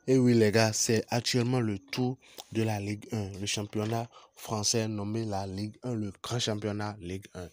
Et oui les gars, c'est actuellement le tour de la Ligue 1, le championnat français nommé la Ligue 1, le grand championnat Ligue 1.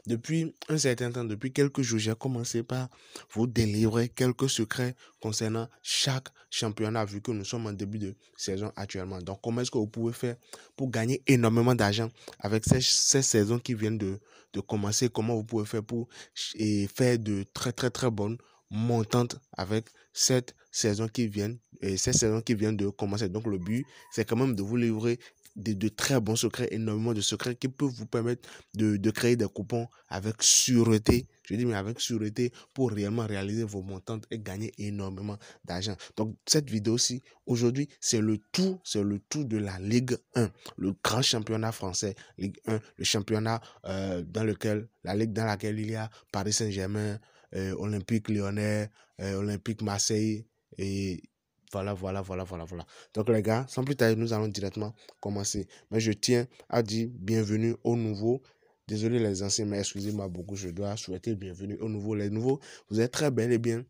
Depuis un certain temps, depuis quelques jours, j'ai commencé par vous délivrer quelques secrets concernant chaque championnat vu que nous sommes en début de saison actuellement. Donc, comment est-ce que vous pouvez faire pour gagner énormément d'argent avec ces saisons qui viennent de commencer? Comment vous pouvez faire pour faire de très bonnes montantes avec cette saison qui vient de commencer. Donc, le but, c'est quand même de vous livrer de très bons secrets, énormément de secrets qui peuvent vous permettre de créer des coupons avec sûreté, je dis mais avec sûreté pour réellement réaliser vos montantes et gagner énormément d'argent. Donc cette vidéo-ci, aujourd'hui, c'est le tout de la Ligue 1, le grand championnat français, Ligue 1, le championnat la ligue dans laquelle il y a Paris Saint-Germain, Olympique Lyonnais, Olympique Marseille et voilà. Donc les gars, sans plus tarder, nous allons directement commencer. Mais je tiens à dire bienvenue aux nouveaux. Désolé les anciens, mais excusez-moi beaucoup, je dois souhaiter bienvenue aux nouveaux. Les nouveaux, vous êtes très bel et bien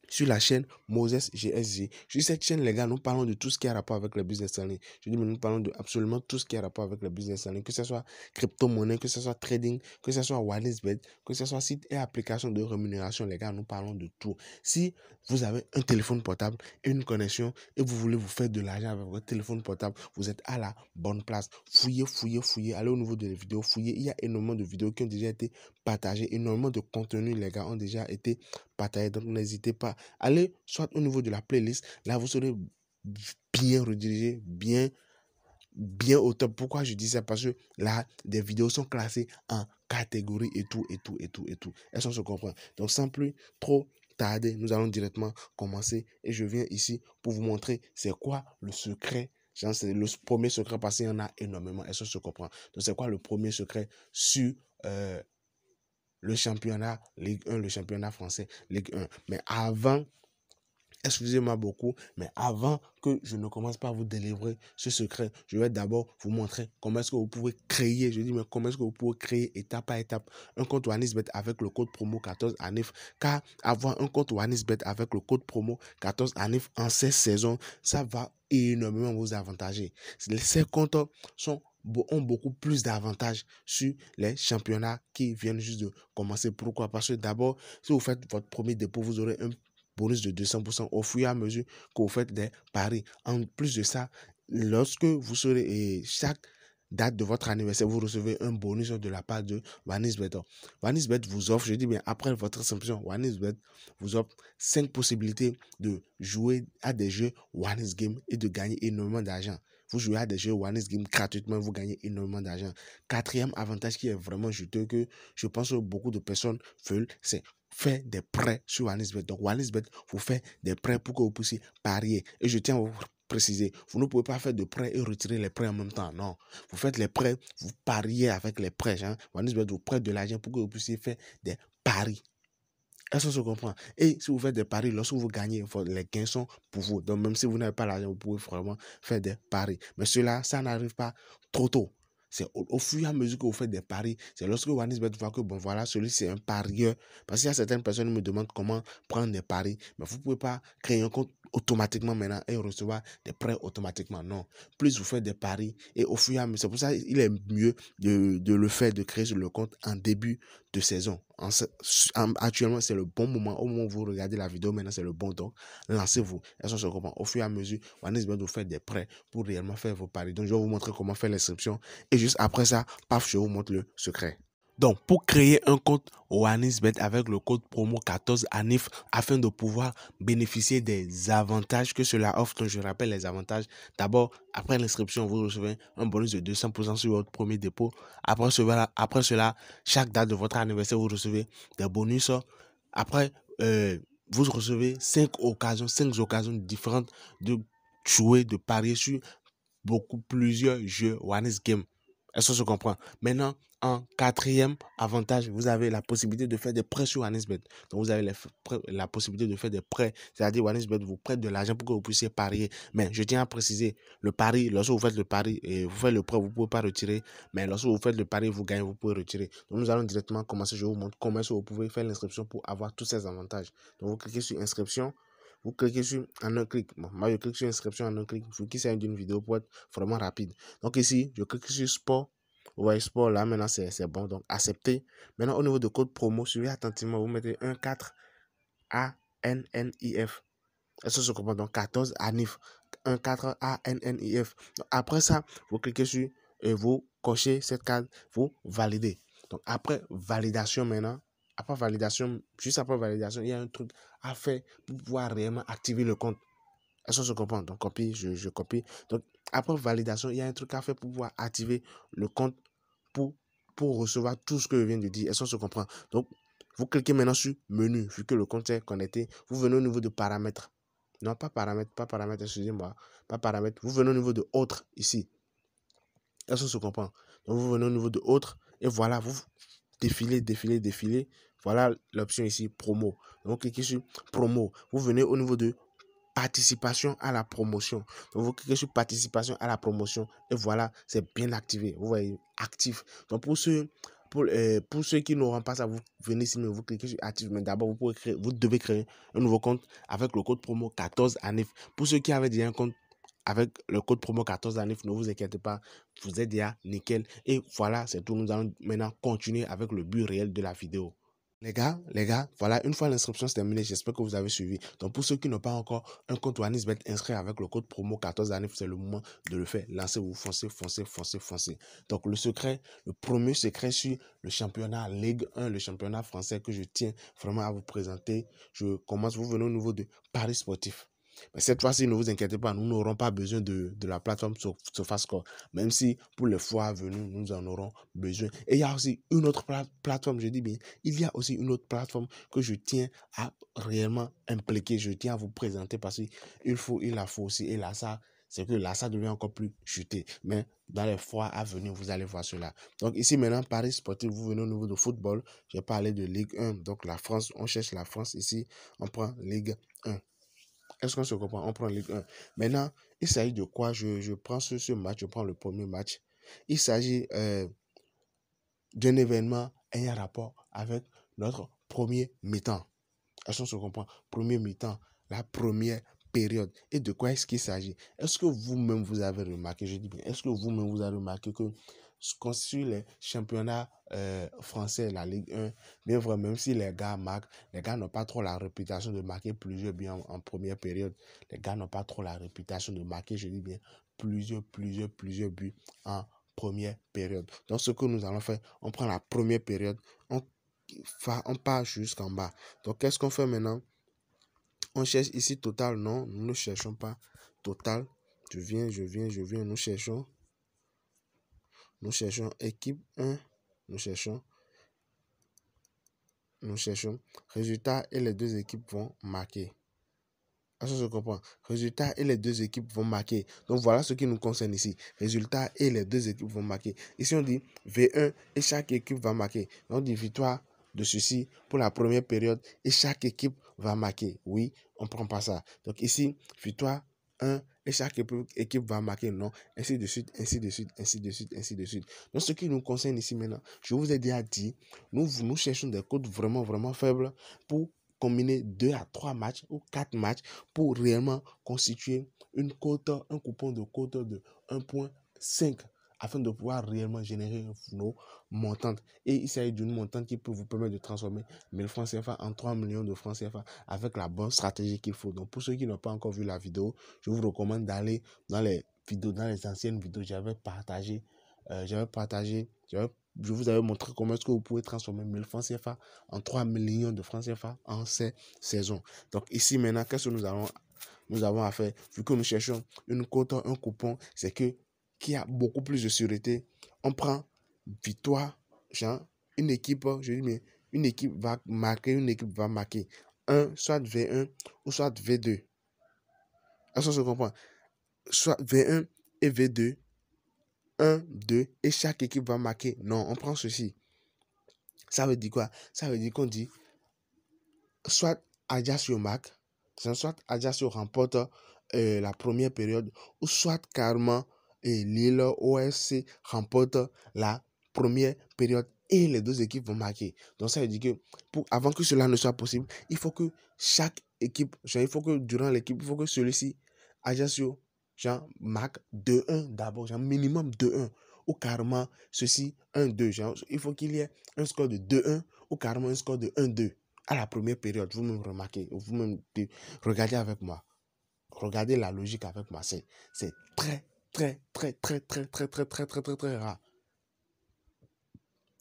sur la chaîne Moses GSG. Sur cette chaîne, les gars, nous parlons de tout ce qui a rapport avec le business en ligne. Je dis, mais nous parlons de absolument tout ce qui a rapport avec le business en ligne, que ce soit crypto-monnaie, que ce soit trading, que ce soit WalletBet, que ce soit site et application de rémunération, les gars, nous parlons de tout. Si vous avez un téléphone portable et une connexion et vous voulez vous faire de l'argent avec votre téléphone portable, vous êtes à la bonne place. Fouillez, allez au niveau des vidéos, fouillez. Il y a énormément de vidéos qui ont déjà été partagées, énormément de contenus, les gars, ont déjà été partagés. Donc, n'hésitez pas. Allez soit au niveau de la playlist, là vous serez bien redirigé, bien au top. Pourquoi je dis ça? Parce que là, des vidéos sont classées en catégorie et tout. Est-ce qu'on se comprend? Donc sans plus trop tarder, nous allons directement commencer et je viens ici pour vous montrer c'est quoi le secret. C'est le premier secret parce qu'il y en a énormément. Est-ce qu'on se comprend? Donc c'est quoi le premier secret sur le championnat Ligue 1, le championnat français Ligue 1? Mais avant, excusez-moi beaucoup, mais avant que je ne commence pas à vous délivrer ce secret, je vais d'abord vous montrer comment est-ce que vous pouvez créer, je dis mais comment est-ce que vous pouvez créer étape par étape un compte OneXBet avec le code promo 14ANIF, car avoir un compte OneXBet avec le code promo 14ANIF en cette saison, ça va énormément vous avantager. Ces comptes ont beaucoup plus d'avantages sur les championnats qui viennent juste de commencer. Pourquoi? Parce que d'abord, si vous faites votre premier dépôt, vous aurez un bonus de 200% au fur et à mesure que vous faites des paris. En plus de ça, lorsque vous serez chaque date de votre anniversaire, vous recevez un bonus de la part de OneXBet. OneXBet vous offre, je dis bien après votre inscription, OneXBet vous offre 5 possibilités de jouer à des jeux OneXGame et de gagner énormément d'argent. Vous jouez à des jeux OneXGame gratuitement, vous gagnez énormément d'argent. Quatrième avantage qui est vraiment juteux que je pense que beaucoup de personnes veulent, c'est faire des prêts sur OneXBet. Donc, OneXBet vous fait des prêts pour que vous puissiez parier. Et je tiens à vous préciser, vous ne pouvez pas faire de prêts et retirer les prêts en même temps. Non. Vous faites les prêts, vous pariez avec les prêts. Hein. OneXBet vous prête de l'argent pour que vous puissiez faire des paris. Est-ce que se comprend? Et si vous faites des paris, lorsque vous gagnez, les gains sont pour vous. Donc, même si vous n'avez pas l'argent, vous pouvez vraiment faire des paris. Mais cela, ça n'arrive pas trop tôt. C'est au fur et à mesure que vous faites des paris. C'est lorsque OneXBet voit que, bon, voilà, celui-ci c'est un parieur. Parce qu'il y a certaines personnes qui me demandent comment prendre des paris. Mais vous ne pouvez pas créer un compte automatiquement maintenant et recevoir des prêts automatiquement. Non. Plus vous faites des paris et au fur et à mesure, c'est pour ça qu'il est mieux de le faire, de créer sur le compte en début de saison. Actuellement, c'est le bon moment. Au moment où vous regardez la vidéo, maintenant, c'est le bon temps. Lancez-vous. Elles se comprend. Au fur et à mesure, OneXBet vous fait des prêts pour réellement faire vos paris. Donc, je vais vous montrer comment faire l'inscription. Et juste après ça, paf, je vous montre le secret. Donc, pour créer un compte OneXBet avec le code promo 14ANIF afin de pouvoir bénéficier des avantages que cela offre, donc je rappelle les avantages. D'abord, après l'inscription, vous recevez un bonus de 200% sur votre premier dépôt. Après cela, chaque date de votre anniversaire, vous recevez des bonus. Après, vous recevez 5 occasions différentes de jouer, de parier sur plusieurs jeux OneXGame. Est-ce que je comprends? Maintenant, en quatrième avantage, vous avez la possibilité de faire des prêts sur OneXBet. Donc, vous avez la possibilité de faire des prêts. C'est-à-dire, OneXBet vous prête de l'argent pour que vous puissiez parier. Mais je tiens à préciser, le pari, lorsque vous faites le pari et vous faites le prêt, vous ne pouvez pas retirer. Mais lorsque vous faites le pari, vous gagnez, vous pouvez retirer. Donc, nous allons directement commencer. Je vous montre comment vous pouvez faire l'inscription pour avoir tous ces avantages. Donc, vous cliquez sur inscription. Vous cliquez sur en un clic. Bon, moi, je clique sur inscription en un clic. Il faut qu'il s'agisse d'une vidéo pour être vraiment rapide. Donc ici, je clique sur sport. Vous voyez sport là, maintenant c'est bon. Donc accepter. Maintenant, au niveau de code promo, suivez attentivement. Vous mettez 14 ANNIF. Est-ce que je comprends? Donc 14 ANIF. 14 ANNIF. Donc, après ça, vous cliquez sur et vous cochez cette case, vous validez. Donc après validation maintenant, après validation, juste après validation, il y a un truc à faire pour pouvoir réellement activer le compte. Est-ce que je comprends? Donc copie, je copie. Donc après validation, il y a un truc à faire pour pouvoir activer le compte pour, pour recevoir tout ce que je viens de dire. Est-ce que je comprends? Donc vous cliquez maintenant sur menu, vu que le compte est connecté. Vous venez au niveau de paramètres. Non, pas paramètres, excusez-moi. Pas paramètres. Vous venez au niveau de autres ici. Est-ce que je comprends? Donc vous venez au niveau de autres et voilà, vous défilez. Voilà l'option ici, promo. Donc vous cliquez sur promo. Vous venez au niveau de participation à la promotion. Donc vous cliquez sur participation à la promotion et voilà, c'est bien activé. Vous voyez, actif. Donc pour ceux qui n'auront pas ça, vous venez ici, mais vous cliquez sur actif. Mais d'abord, vous devez créer un nouveau compte avec le code promo 14 ANIF. Pour ceux qui avaient déjà un compte avec le code promo 14 ANIF, ne vous inquiétez pas, vous êtes déjà nickel. Et voilà, c'est tout. Nous allons maintenant continuer avec le but réel de la vidéo. Les gars, voilà, une fois l'inscription terminée, j'espère que vous avez suivi. Donc, pour ceux qui n'ont pas encore un compte OneXBet inscrit avec le code promo 14 ANIF, c'est le moment de le faire. Lancez-vous, foncez. Donc, le premier secret sur le championnat Ligue 1, le championnat français que je tiens vraiment à vous présenter. Je commence, vous venez au niveau de Paris Sportif. Mais cette fois-ci, ne vous inquiétez pas, nous n'aurons pas besoin de la plateforme SofaScore. Même si pour les fois à venir, nous en aurons besoin. Et il y a aussi une autre plateforme, je dis bien, il y a aussi une autre plateforme que je tiens à réellement impliquer. Je tiens à vous présenter parce qu'il la faut aussi. Et là, c'est que là, ça devient encore plus chuté. Mais dans les fois à venir, vous allez voir cela. Donc ici, maintenant, Paris Sportif, vous venez au niveau de football. J'ai parlé de Ligue 1. Donc la France, on cherche la France ici. On prend Ligue 1. Est-ce qu'on se comprend? On prend Ligue 1. Maintenant, il s'agit de quoi? Je prends ce match, je prends le premier match. Il s'agit d'un événement ayant rapport avec notre premier mi-temps. Est-ce qu'on se comprend? Premier mi-temps, la première période. Et de quoi est-ce qu'il s'agit? Est-ce que vous-même vous avez remarqué, je dis bien, est-ce que vous-même vous avez remarqué que sur les championnats français, la Ligue 1, bien vrai, même si les gars marquent, les gars n'ont pas trop la réputation de marquer plusieurs buts en première période. Les gars n'ont pas trop la réputation de marquer, je dis bien, plusieurs buts en première période. Donc, ce que nous allons faire, on prend la première période, on part jusqu'en bas. Donc, qu'est-ce qu'on fait maintenant? On cherche ici total. Non, nous ne cherchons pas total. Je viens. Nous cherchons équipe 1. Nous cherchons résultat et les deux équipes vont marquer. Est-ce que je comprends? Résultat et les deux équipes vont marquer. Donc voilà ce qui nous concerne ici. Résultat et les deux équipes vont marquer. Ici on dit V1 et chaque équipe va marquer. Donc on dit victoire de ceci pour la première période et chaque équipe va marquer. Oui, on ne prend pas ça. Donc ici, victoire 1 et chaque équipe va marquer. Non, ainsi de suite. Donc ce qui nous concerne ici maintenant, je vous ai déjà dit, nous cherchons des codes vraiment faibles pour combiner 2 à 3 matchs ou 4 matchs pour réellement constituer un coupon de cote de 1,5 afin de pouvoir réellement générer nos montantes. Et il s'agit d'une montante qui peut vous permettre de transformer 1000 francs CFA en 3 millions de francs CFA avec la bonne stratégie qu'il faut. Donc pour ceux qui n'ont pas encore vu la vidéo, je vous recommande d'aller dans les anciennes vidéos. Je vous avais montré comment est-ce que vous pouvez transformer 1000 francs CFA en 3 millions de francs CFA en ces saisons. Donc ici maintenant, qu'est-ce que nous avons à faire? Vu que nous cherchons une cote, un coupon, c'est que qui a beaucoup plus de sûreté. On prend victoire, genre une équipe, je dis mais une équipe va marquer, soit V1 ou soit V2. Est-ce que je comprends? Soit V1 et V2. 1, 2, et chaque équipe va marquer. Non, on prend ceci. Ça veut dire quoi? Ça veut dire qu'on dit soit Ajaccio marque, soit Ajaccio remporte la première période, ou soit carrément Lille OSC remporte la première période et les deux équipes vont marquer. Donc ça veut dire que avant que cela ne soit possible, il faut que chaque équipe, genre, il faut que durant l'équipe, il faut que celui-ci, Ajaccio, genre, marque 2-1 d'abord, genre, minimum 2-1. Ou carrément, ceci, 1-2. Genre, il faut qu'il y ait un score de 2-1 ou carrément un score de 1-2 à la première période. Vous-même remarquez, vous-même regardez avec moi. Regardez la logique avec moi. C'est très, très, très, très, très, très, très, très, très, très, très rare.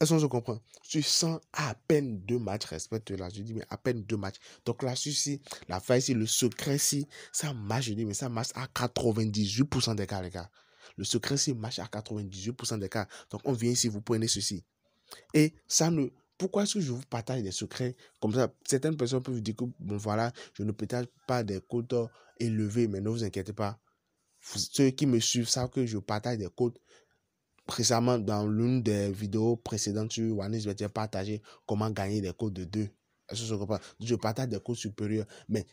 Est-ce qu'on se comprend? Tu sens à peine 2 matchs, respecte là. Je dis, mais à peine 2 matchs. Donc là, ceci, la faille ici, le secret ici, ça marche, je dis, mais ça marche à 98% des cas, les gars. Le secret ici marche à 98% des cas. Donc on vient ici, vous prenez ceci. Et ça ne. Pourquoi est-ce que je vous partage des secrets comme ça? Certaines personnes peuvent vous dire que, bon, voilà, je ne partage pas des codes élevés, mais ne vous inquiétez pas. Ceux qui me suivent savent que je partage des codes. Récemment, dans l'une des vidéos précédentes sur Wanis, j'ai partagé comment gagner des codes de 2. Est-ce que je comprends? Je partage des codes supérieurs. Mais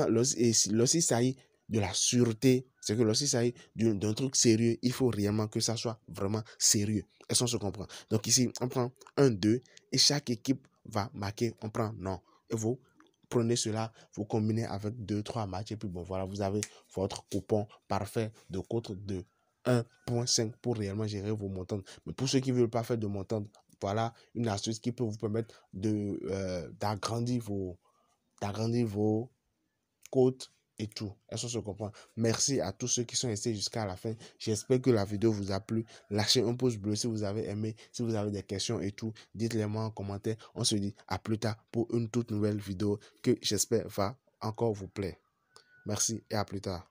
lorsqu'il s'agit de la sûreté, c'est que lorsqu'il s'agit d'un truc sérieux, il faut réellement que ça soit vraiment sérieux. Est-ce qu'on se comprend? Donc ici, on prend 1-2 et chaque équipe va marquer, on prend non. Et vous prenez cela, vous combinez avec 2-3 matchs et puis bon, voilà, vous avez votre coupon parfait de code de 1,5 pour réellement gérer vos montants. Mais pour ceux qui ne veulent pas faire de montants, voilà une astuce qui peut vous permettre d'agrandir vos codes et tout. Est-ce que se comprend? Merci à tous ceux qui sont restés jusqu'à la fin. J'espère que la vidéo vous a plu. Lâchez un pouce bleu si vous avez aimé. Si vous avez des questions et tout, dites-les moi en commentaire. On se dit à plus tard pour une toute nouvelle vidéo que j'espère va encore vous plaire. Merci et à plus tard.